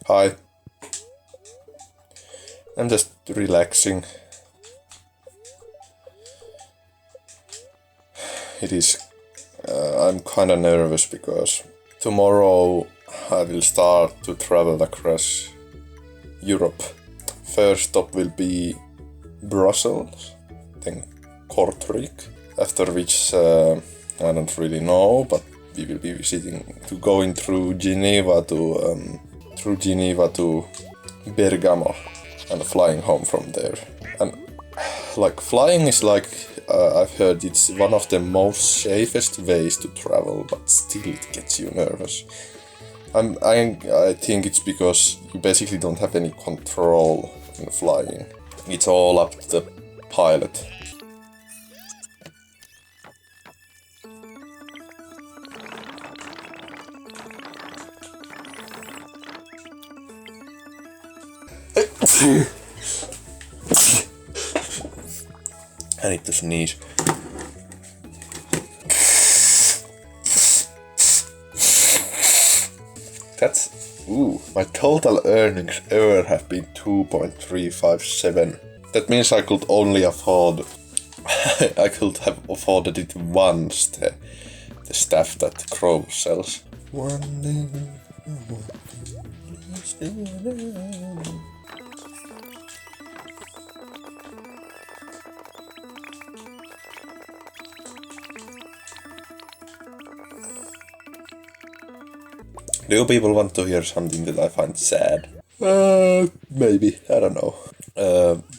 Hi. I'm just relaxing. It is... I'm kinda nervous because tomorrow I will start to travel across Europe. First stop will be Brussels, then Kortrijk, after which I don't really know, but we will be going through Geneva to Bergamo and flying home from there. And like flying is like I've heard it's one of the most safest ways to travel, but still it gets you nervous. I think it's because you basically don't have any control in flying. It's all up to the pilot. I need to sneeze. That's... Ooh, my total earnings ever have been 2.357. That means I could only afford... I could have afforded it once, the stuff that Crow sells. One day... Do people want to hear something that I find sad? Maybe, I don't know.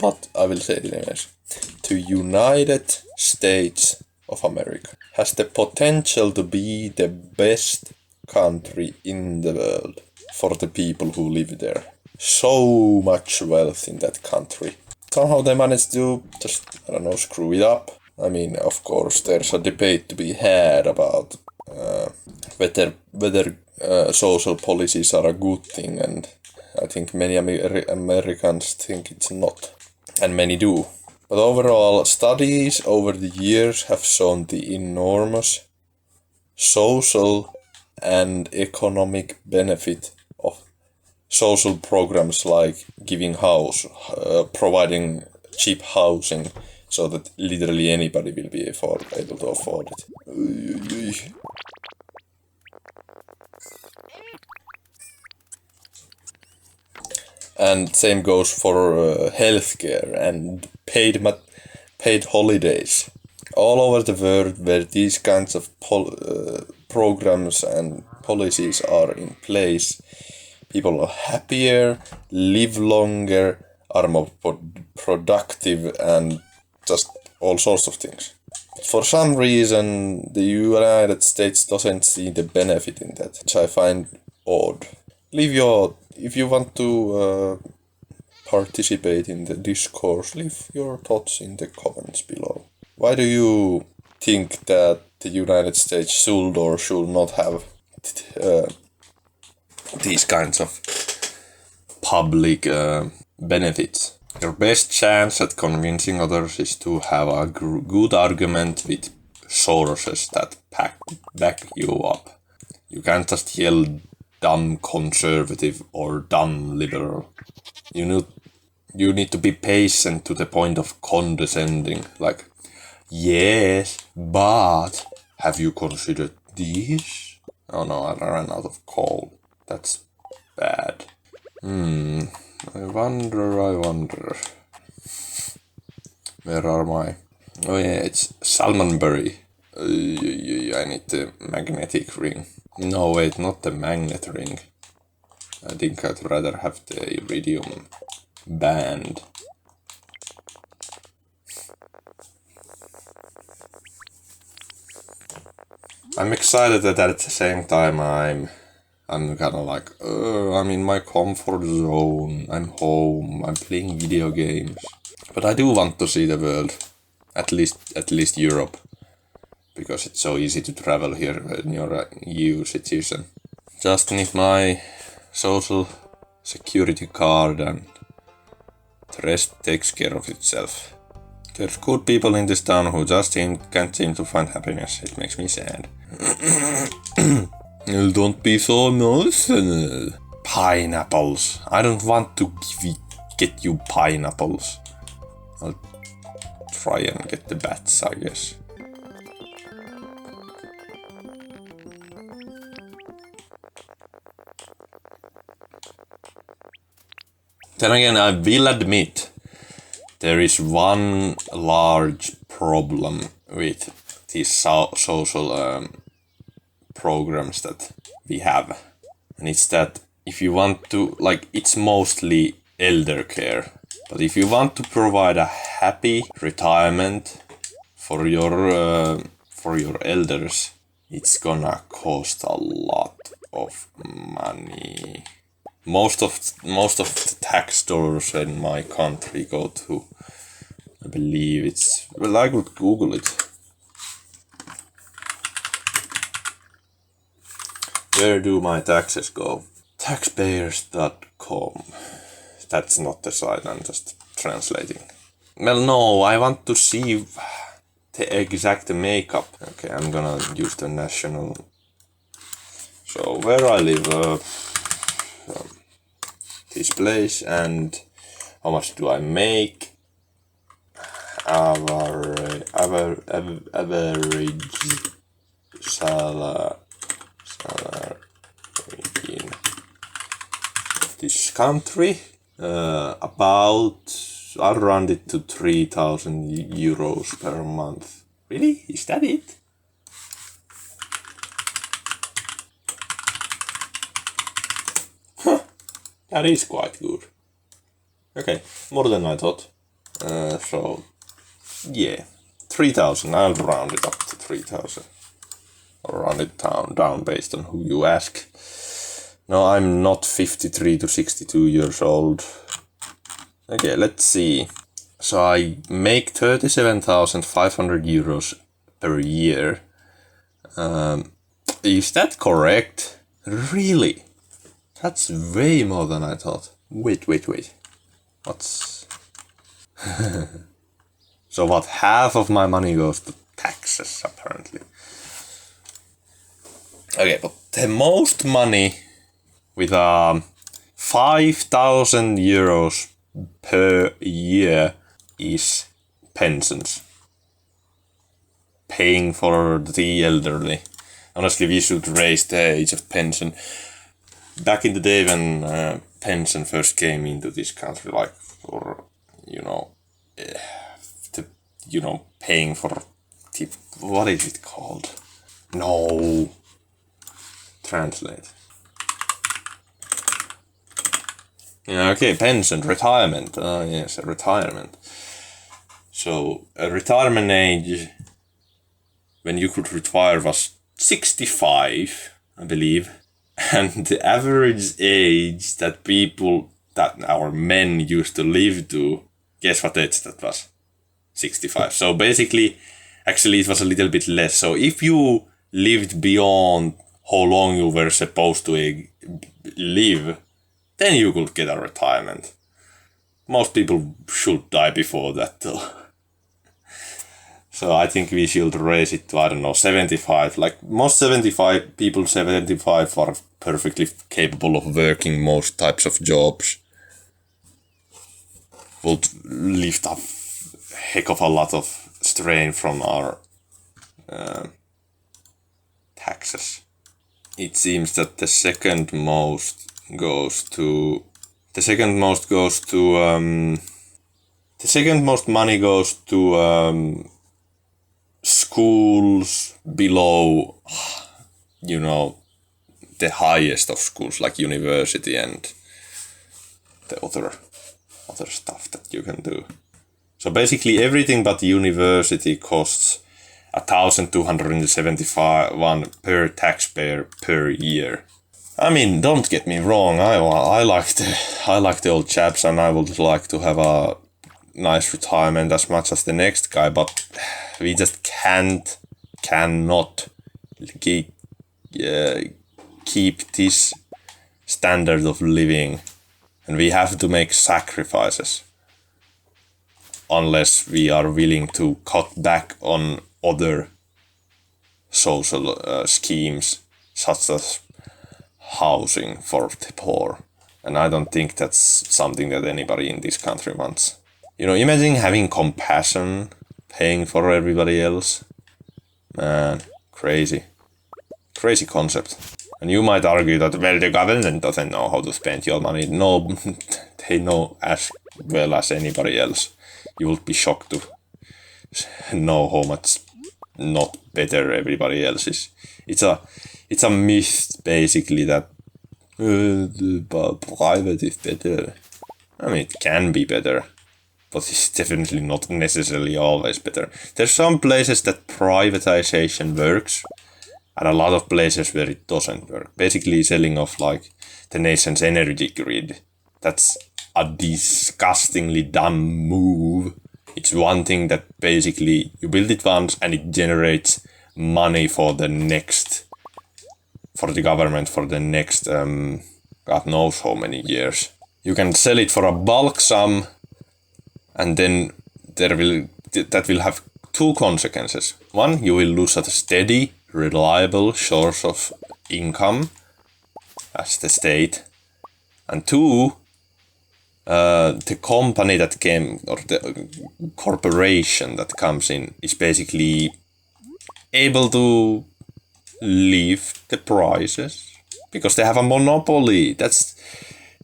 But I will say it anyways. The United States of America has the potential to be the best country in the world for the people who live there. So much wealth in that country. Somehow they managed to just, I don't know, screw it up. I mean, of course, there's a debate to be had about whether social policies are a good thing, and I think many Americans think it's not, and many do. But overall, studies over the years have shown the enormous social and economic benefit of social programs like providing cheap housing so that literally anybody will be able to afford it. And same goes for healthcare and paid holidays. All over the world where these kinds of programs and policies are in place, people are happier, live longer, are more productive, and just all sorts of things. For some reason, the United States doesn't see the benefit in that, which I find odd. If you want to participate in the discourse, leave your thoughts in the comments below. Why do you think that the United States should or should not have these kinds of public benefits? Your best chance at convincing others is to have a good argument with sources that back you up. You can't just yell dumb conservative or dumb liberal. You need to be patient to the point of condescending, like, yes, but have you considered this? Oh no, I ran out of coal. That's bad. I wonder. Where are my... Oh yeah, it's salmonberry. I need the magnetic ring. No, wait, not the magnet ring. I think I'd rather have the iridium band. I'm excited that at the same time I'm kinda like, I'm in my comfort zone, I'm home, I'm playing video games. But I do want to see the world, at least Europe, because it's so easy to travel here when you're a EU citizen. Just need my social security card and the rest takes care of itself. There's good people in this town who just can't seem to find happiness. It makes me sad. Don't be so emotional. Pineapples. I don't want to get you pineapples. I'll try and get the bats, I guess. Then again, I will admit, there is one large problem with these social programs that we have. And it's that if you want to, like, it's mostly elder care. But if you want to provide a happy retirement for your elders, it's gonna cost a lot of money. Most of the tax dollars in my country go to, I believe it's, well, I could Google it. Where do my taxes go? Taxpayers.com. That's not the site, I'm just translating. Well, no, I want to see the exact makeup. Okay, I'm gonna use the national. So, where I live, this place, and how much do I make? Average salary in this country, about, I'll round it to 3,000 euros per month. Really? Is that it? Huh, that is quite good. Okay, more than I thought. So, yeah, 3,000, I'll round it up to 3,000. Or round it down based on who you ask. No, I'm not 53 to 62 years old. Okay, let's see. So I make 37,500 euros per year. Is that correct? Really? That's way more than I thought. Wait. What's... So what, half of my money goes to taxes, apparently. Okay, but the most money with 5,000 euros per year is pensions. Paying for the elderly. Honestly, we should raise the age of pension. Back in the day when pension first came into this country, like for, paying for the, what is it called? No. Translate. Yeah, okay, pension, retirement. Yes, retirement. So, a retirement age when you could retire was 65, I believe. And the average age that our men used to live to, guess what age that was? 65. So basically, actually it was a little bit less. So if you lived beyond how long you were supposed to live, then you could get a retirement. Most people should die before that though. So I think we should raise it to, I don't know, 75. Like most 75 are perfectly capable of working most types of jobs. Would lift a heck of a lot of strain from our taxes. It seems that the second most money goes to schools below, the highest of schools, like university and the other stuff that you can do. So basically everything but university costs 1,271 per taxpayer per year. I mean, don't get me wrong, I like the old chaps and I would like to have a nice retirement as much as the next guy, but we just cannot keep this standard of living, and we have to make sacrifices unless we are willing to cut back on other social schemes such as housing for the poor. And I don't think that's something that anybody in this country wants. You know, imagine having compassion, paying for everybody else. Man, crazy. Crazy concept. And you might argue that, well, the government doesn't know how to spend your money. No, they know as well as anybody else. You would be shocked to know how much not better everybody else is. It's a myth, basically, that private is better. I mean, it can be better, but it's definitely not necessarily always better. There's some places that privatization works, and a lot of places where it doesn't work. Basically selling off like the nation's energy grid. That's a disgustingly dumb move. It's one thing that basically you build it once and it generates money for the next, for the government for the next, God knows how many years. You can sell it for a bulk sum, and then that will have two consequences. One, you will lose a steady, reliable source of income as the state. And two, the company that came, or the corporation that comes in, is basically able to lift the prices because they have a monopoly.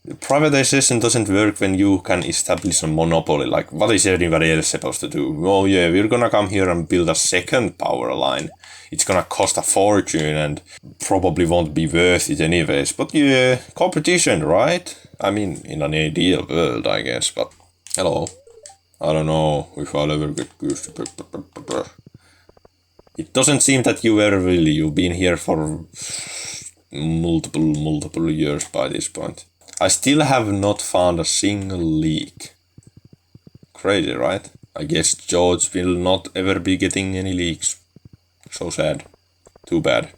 Privatization doesn't work when you can establish a monopoly. Like, what is anybody else supposed to do? Oh yeah, we're gonna come here and build a second power line. It's gonna cost a fortune and probably won't be worth it anyways. But yeah, competition, right? I mean, in an ideal world, I guess, but hello. I don't know if I'll ever get used to it. It doesn't seem that you ever really. You've been here for multiple years by this point. I still have not found a single leak. Crazy, right? I guess George will not ever be getting any leaks. So sad. Too bad.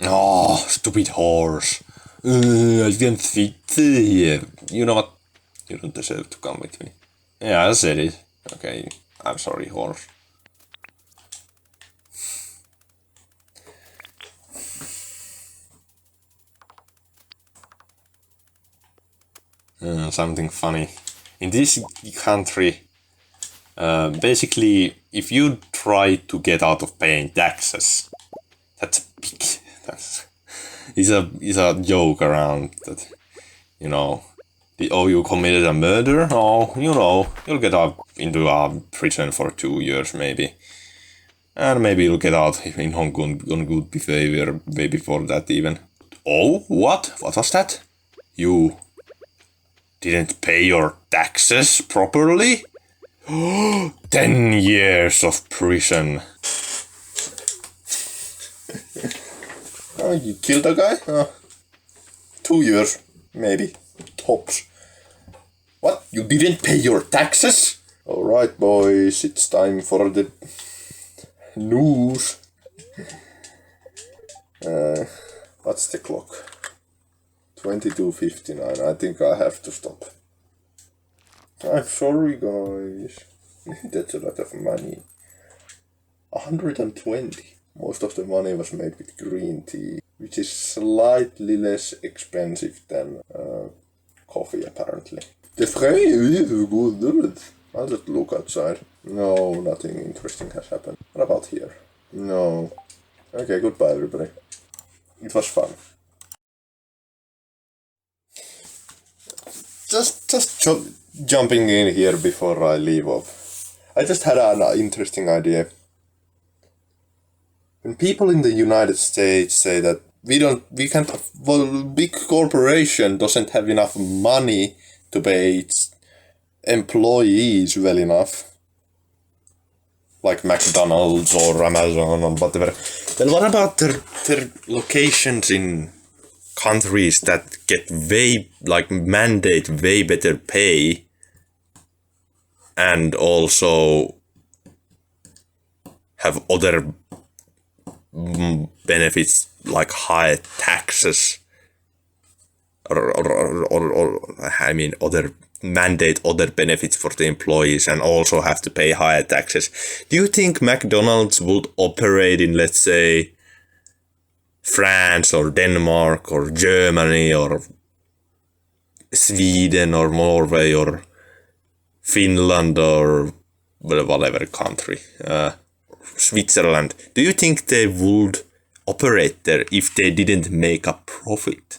Oh, stupid horse. I didn't fit here. You know what? You don't deserve to come with me. Yeah, I said it. Okay, I'm sorry, horse. Something funny. In this country, basically, if you try to get out of paying taxes, that's a big... It's a joke around that, you know, you committed a murder, you'll get out into a prison for 2 years maybe. And maybe you'll get out in Hong Kong on good behavior way before that even. Oh, what? What was that? You didn't pay your taxes properly? 10 years of prison. Oh, you killed a guy? 2 years, maybe. Tops. What? You didn't pay your taxes? Alright, boys, it's time for the news. What's the clock? 22:59. I think I have to stop. I'm sorry, guys. That's a lot of money. 120. Most of the money was made with green tea, which is slightly less expensive than coffee, apparently. The frame is good. I'll just look outside. No, nothing interesting has happened. What about here? No. Okay, goodbye, everybody. It was fun. Just jumping in here before I leave off. I just had an interesting idea. When people in the United States say that big corporation doesn't have enough money to pay its employees well enough, like McDonald's or Amazon or whatever, then what about their locations in countries that get mandate way better pay and also have other benefits like high taxes or I mean other mandate other benefits for the employees and also have to pay higher taxes. Do you think McDonald's would operate in, let's say, France or Denmark or Germany or Sweden or Norway or Finland or whatever country, Switzerland? Do you think they would operate there if they didn't make a profit?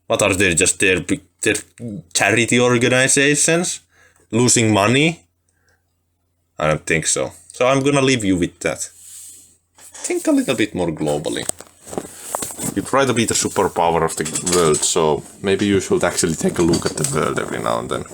What are they, just their charity organizations losing money? I don't think so. So I'm gonna leave you with that. Think a little bit more globally. You try to be the superpower of the world, so maybe you should actually take a look at the world every now and then.